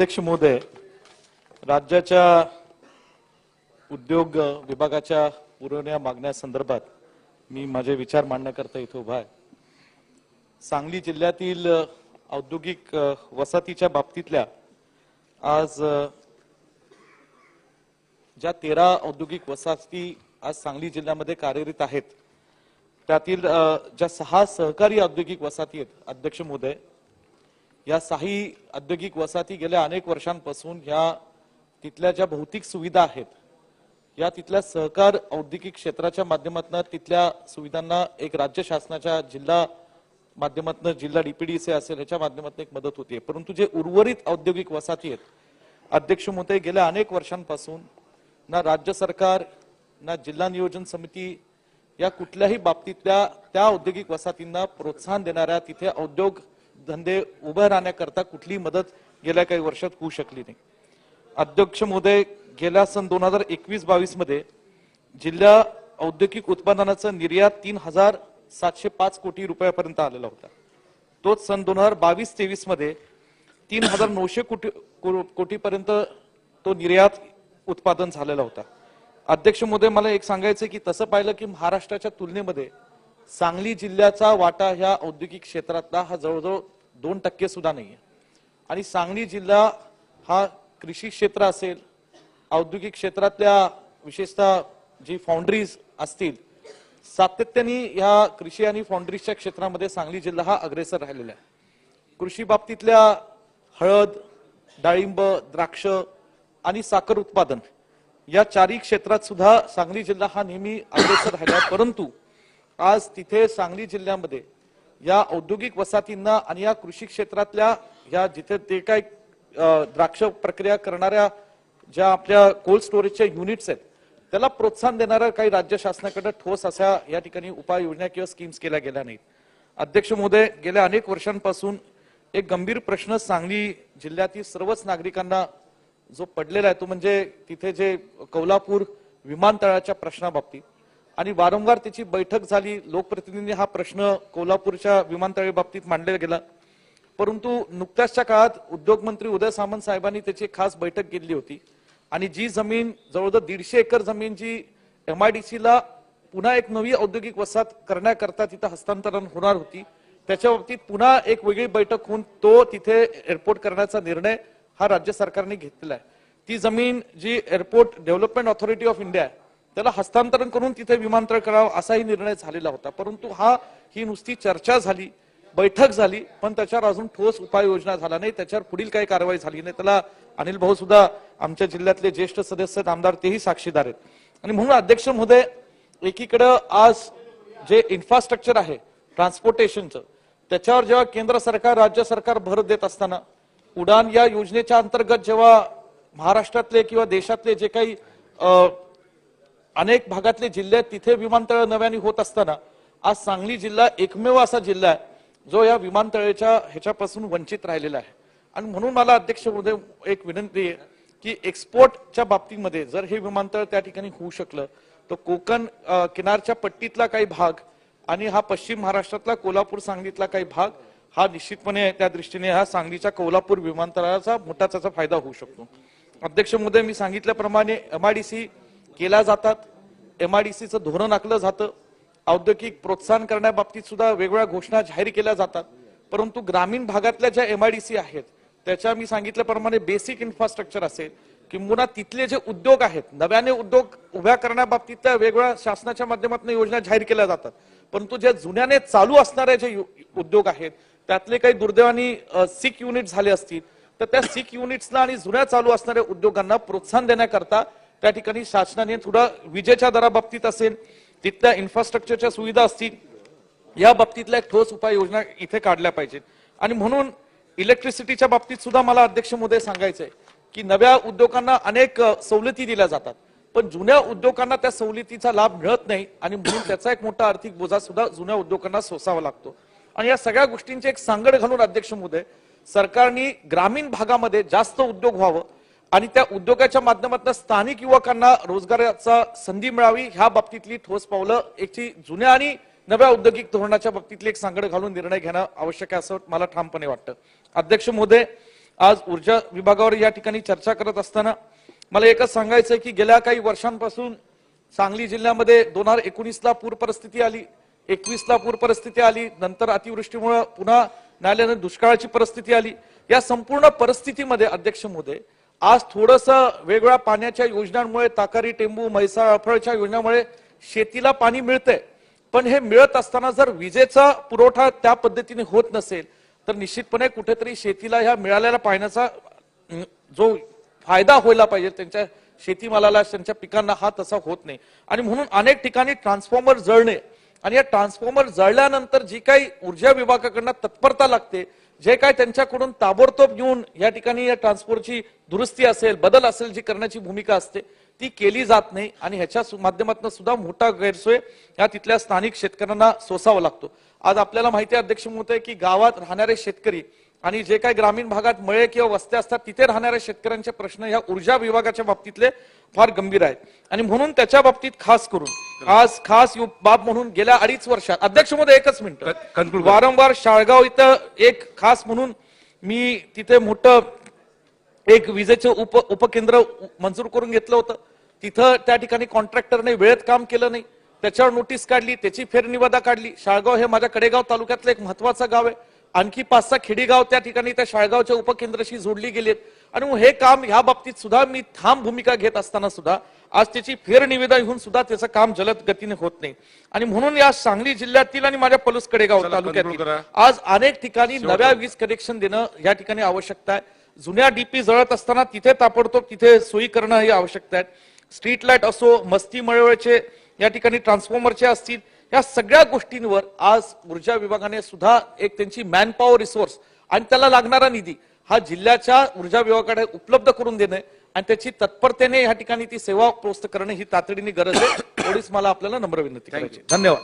अध्यक्ष महोदय, राज्याच्या उद्योग विभागाच्या पुरवण्या मागण्यासंदर्भात मी माझे विचार मांडण्याकरता इथे उभा आहे। सांगली जिल्ह्यातील औद्योगिक वसाहतीच्या बाबतीतल्या आज ज्या 13 औद्योगिक वसाहती आज सांगली जिल्ह्यामध्ये कार्यरत आहेत, त्यातील ज्या 6 सहकारी औद्योगिक वसाहती आहेत अध्यक्ष महोदय, या 6 औद्योगिक वसाहती गेल्या अनेक वर्षांपासून या तिथल्या ज्या भौतिक सुविधा आहेत, या तिथल्या सहकार औद्योगिक क्षेत्राच्या माध्यमातून तिथल्या सुविधांना एक राज्य शासनाच्या जिल्हा माध्यमातून जिल्हा डीपीडीसी असेल ह्याच्या माध्यमातून एक मदत होते। परंतु जे उर्वरित औद्योगिक वसाहती आहेत अध्यक्ष महोदय, गेल्या अनेक वर्षांपासून ना राज्य सरकार ना जिल्हा नियोजन समिती या कुठल्याही बाबतीतल्या त्या औद्योगिक वसाहतींना प्रोत्साहन देणाऱ्या तिथे उद्योग धंदे उभे राहण्याकरता कुठली मदत गेल्या काही वर्षात होऊ शकली नाही। अध्यक्ष महोदय, गेल्या सन 2021-22 मध्ये जिल्हा औद्योगिक उत्पादनाचा निर्यात 3705 कोटी रुपयापर्यंत आलेला होता। तोच सन 2022-23 मध्ये 3900 कोटीपर्यंत तो निर्यात उत्पादन झालेला होता। अध्यक्ष महोदय, मला एक सांगायचं की तसं पाहिलं की महाराष्ट्राच्या तुलनेमध्ये सांगली जिल्ह्याचा वाटा ह्या औद्योगिक क्षेत्रातला हा जवळजवळ 2% सुद्धा नाहीये। आणि सांगली जिल्हा हा कृषी क्षेत्र असेल, औद्योगिक क्षेत्रातल्या विशेषतः जी फाउंड्रीज असतील, सातत्याने या कृषी आणि फाउंड्रीजच्या क्षेत्रामध्ये सांगली जिल्हा हा अग्रेसर राहिलेला आहे। कृषी बाबतीतल्या हळद, डाळिंब, द्राक्ष आणि साखर उत्पादन या 4 क्षेत्रात सुद्धा सांगली जिल्हा हा नेहमी अग्रेसर राहिला आहे। परंतु आज तिथे सांगली जिल्ह्यामध्ये या औद्योगिक वसाहतींना आणि या कृषी क्षेत्रातल्या या जिथे ते काय द्राक्ष प्रक्रिया करणाऱ्या ज्या आपल्या कोल्ड स्टोरेजच्या युनिट्स आहेत त्याला प्रोत्साहन देणाऱ्या काही राज्य शासनाकडे ठोस अशा या ठिकाणी उपाययोजना किंवा स्कीम्स केल्या गेल्या नाहीत। अध्यक्ष महोदय, गेल्या अनेक वर्षांपासून एक गंभीर प्रश्न सांगली जिल्ह्यातील सर्वच नागरिकांना जो पडलेला आहे तो म्हणजे तिथे जे कोल्हापूर विमानतळाच्या प्रश्नाबाबतीत, आणि वारंवार त्याची बैठक झाली, लोकप्रतिनिधींनी हा प्रश्न कोल्हापूरच्या विमानतळा बाबतीत मांडला गेला। परंतु नुकत्याच्या काळात उद्योग मंत्री उदय सामंत साहेबांनी त्याची खास बैठक घेतली होती आणि जी जमीन जवळजवळ 150 एकर जमीन जी MIDC ला पुन्हा एक नवी औद्योगिक वसाहत करण्याकरता तिथे हस्तांतरण होणार होती, त्याच्या बाबतीत पुन्हा एक वेगळी बैठक होऊन तो तिथे एअरपोर्ट करण्याचा निर्णय हा राज्य सरकारने घेतलेला आहे। ती जमीन जी airport development authority of India त्याला हस्तांतरण करून तिथे विमानतळ करावं असाही निर्णय झालेला होता। परंतु ही नुसती चर्चा झाली, बैठक झाली, पण त्याच्यावर अजून ठोस उपाययोजना झाला नाही, त्याच्यावर पुढील काही कारवाई झाली नाही। त्याला अनिल भाऊ सुद्धा आमच्या जिल्ह्यातले ज्येष्ठ सदस्य आमदार तेही साक्षीदार आहेत। आणि म्हणून अध्यक्ष महोदय, एकीकडे आज जे इन्फ्रास्ट्रक्चर आहे ट्रान्सपोर्टेशनचं, त्याच्यावर जेव्हा केंद्र सरकार राज्य सरकार भर देत असताना उडान या योजनेच्या अंतर्गत जेव्हा महाराष्ट्रातले किंवा देशातले जे काही अनेक भागातले जिल्हे आहेत तिथे विमानतळ नव्याने होत असताना आज सांगली जिल्हा एकमेव असा जिल्हा आहे जो या विमानतळाच्या ह्याच्यापासून वंचित राहिलेला आहे। आणि म्हणून मला अध्यक्ष महोदय एक विनंती आहे की एक्सपोर्टच्या बाबतीमध्ये जर हे विमानतळ त्या ठिकाणी होऊ शकलं तर कोकण किनारच्या पट्टीतला काही भाग आणि हा पश्चिम महाराष्ट्रातला कोल्हापूर सांगलीतला काही भाग हा निश्चितपणे त्या दृष्टीने हा सांगलीच्या कोल्हापूर विमानतळाचा मोठा त्याचा फायदा होऊ शकतो। अध्यक्ष महोदय, मी सांगितल्याप्रमाणे MIDC केल्या जातात, MIDCचं धोरण आखलं जातं, औद्योगिक प्रोत्साहन करण्याबाबतीत सुद्धा वेगवेगळ्या घोषणा जाहीर केल्या जातात। परंतु ग्रामीण भागातल्या ज्या MIDC आहेत त्याच्या मी सांगितल्याप्रमाणे बेसिक इन्फ्रास्ट्रक्चर असेल किंवा तिथले जे उद्योग आहेत, नव्याने उद्योग उभ्या करण्याबाबतीतल्या वेगवेगळ्या शासनाच्या माध्यमातून योजना जाहीर केल्या जातात, परंतु जे जुन्याने चालू असणारे जे उद्योग आहेत त्यातले काही दुर्दैवाने सिक युनिट झाले असतील तर त्या सिक युनिट्सला आणि जुन्या चालू असणाऱ्या उद्योगांना प्रोत्साहन देण्याकरता त्या ठिकाणी शासनाने थोडा विजेच्या दराबाबतीत असेल, तिथल्या इन्फ्रास्ट्रक्चरच्या सुविधा असतील, या बाबतीतल्या एक ठोस उपाययोजना इथे काढल्या पाहिजेत। आणि म्हणून इलेक्ट्रिसिटीच्या बाबतीत सुद्धा मला अध्यक्ष महोदय सांगायचंय की नव्या उद्योगांना अनेक सवलती दिल्या जातात, पण जुन्या उद्योगांना त्या सवलतीचा लाभ मिळत नाही आणि म्हणून त्याचा एक मोठा आर्थिक बोजा सुद्धा जुन्या उद्योगांना सोसावा लागतो। आणि या सगळ्या गोष्टींची एक सांगड घालून अध्यक्ष महोदय सरकारने ग्रामीण भागामध्ये जास्त उद्योग व्हावं आणि त्या उद्योगाच्या माध्यमातून स्थानिक युवकांना रोजगाराचा संधी मिळावी ह्या बाबतीतली ठोस पावलं एकची जुन्या आणि नव्या औद्योगिक धोरणाच्या बाबतीतली एक सांगड घालून निर्णय घेणं आवश्यक आहे असं मला ठामपणे वाटतं। अध्यक्ष महोदय, आज ऊर्जा विभागावर या ठिकाणी चर्चा करत असताना मला एकच सांगायचं की गेल्या काही वर्षांपासून सांगली जिल्ह्यामध्ये 2019ला पूर परिस्थिती आली, 21ला पूर परिस्थिती आली, नंतर अतिवृष्टीमुळे पुन्हा न्यायालयाने दुष्काळाची परिस्थिती आली। या संपूर्ण परिस्थितीमध्ये अध्यक्ष महोदय आज थोडंसं वेगवेगळ्या पाण्याच्या योजनांमुळे, ताकारी टेंबू म्हैसाळ अफळच्या योजनामुळे शेतीला पाणी मिळतंय, पण हे मिळत असताना जर विजेचा पुरवठा त्या पद्धतीने होत नसेल तर निश्चितपणे कुठेतरी शेतीला ह्या मिळालेल्या पाण्याचा जो फायदा व्हायला पाहिजे त्यांच्या शेतीमालाला, त्यांच्या पिकांना, हा तसा होत नाही। आणि म्हणून अनेक ठिकाणी ट्रान्सफॉर्मर जळणे आणि या ट्रान्सफॉर्मर जळल्यानंतर जी काही ऊर्जा विभागाकडून तत्परता लागते, जे काय त्यांच्याकडून ताबडतोब घेऊन या ठिकाणी या ट्रान्सफॉर्मरची दुरुस्ती असेल, बदल असेल, जी करण्याची भूमिका असते ती केली जात नाही आणि ह्याच्या माध्यमातून सुद्धा मोठा गैरसोय या तिथल्या स्थानिक शेतकऱ्यांना सोसावा लागतो। आज आपल्याला माहिती आहे अध्यक्ष महोदय की गावात राहणारे शेतकरी आणि जे काही ग्रामीण भागात मळे किंवा वस्त्या असतात तिथे राहणाऱ्या शेतकऱ्यांचे प्रश्न या ऊर्जा विभागाच्या बाबतीतले फार गंभीर आहेत आणि म्हणून त्याच्या बाबतीत खास करून आज खास बाब म्हणून गेल्या 2.5 वर्षात अध्यक्ष महोदय एकच मिनिट, वारंवार शाळगाव इथं एक खास म्हणून मी तिथे मोठं एक विजेचे उपकेंद्र मंजूर करून घेतलं होतं। तिथं त्या ठिकाणी कॉन्ट्रॅक्टरने वेळेत काम केलं नाही, त्याच्यावर नोटीस काढली, त्याची फेरनिविदा काढली। शाळगाव हे माझ्या कडेगाव तालुक्यातलं एक महत्वाचं गाव आहे, आणखी 5-6 खेडेगाव त्या ठिकाणी त्या शाळगावच्या उपकेंद्राशी जोडली गेलीत आणि मग हे काम ह्या बाबतीत सुद्धा मी ठाम भूमिका घेत असताना सुद्धा आज त्याची फेरनिविदा घेऊन सुद्धा त्याचं काम जलद गतीने होत नाही आणि म्हणून या सांगली जिल्ह्यातील आणि माझ्या पलूस कडेगाव तालुक्यातील आज अनेक ठिकाणी नव्या वीज कनेक्शन देणं या ठिकाणी आवश्यकता आहे। जुन्या डीपी जळत असताना तिथे ताबडतोब तिथे सोयी करणं ही आवश्यकता आहे। स्ट्रीट लाईट असो, मस्ती मळवळचे या ठिकाणी ट्रान्सफॉर्मरचे असतील, या सगळ्या गोष्टींवर आज ऊर्जा विभागाने सुद्धा एक त्यांची मॅन पॉवर रिसोर्स आणि त्याला लागणारा निधी हा जिल्ह्याच्या ऊर्जा विभागाकडे उपलब्ध करून देणे आणि त्याची तत्परतेने या ठिकाणी ती सेवा पोस्ट करणे ही तातडीने गरज आहे। एवढीच मला आपल्याला नम्र विनंती करायची। धन्यवाद।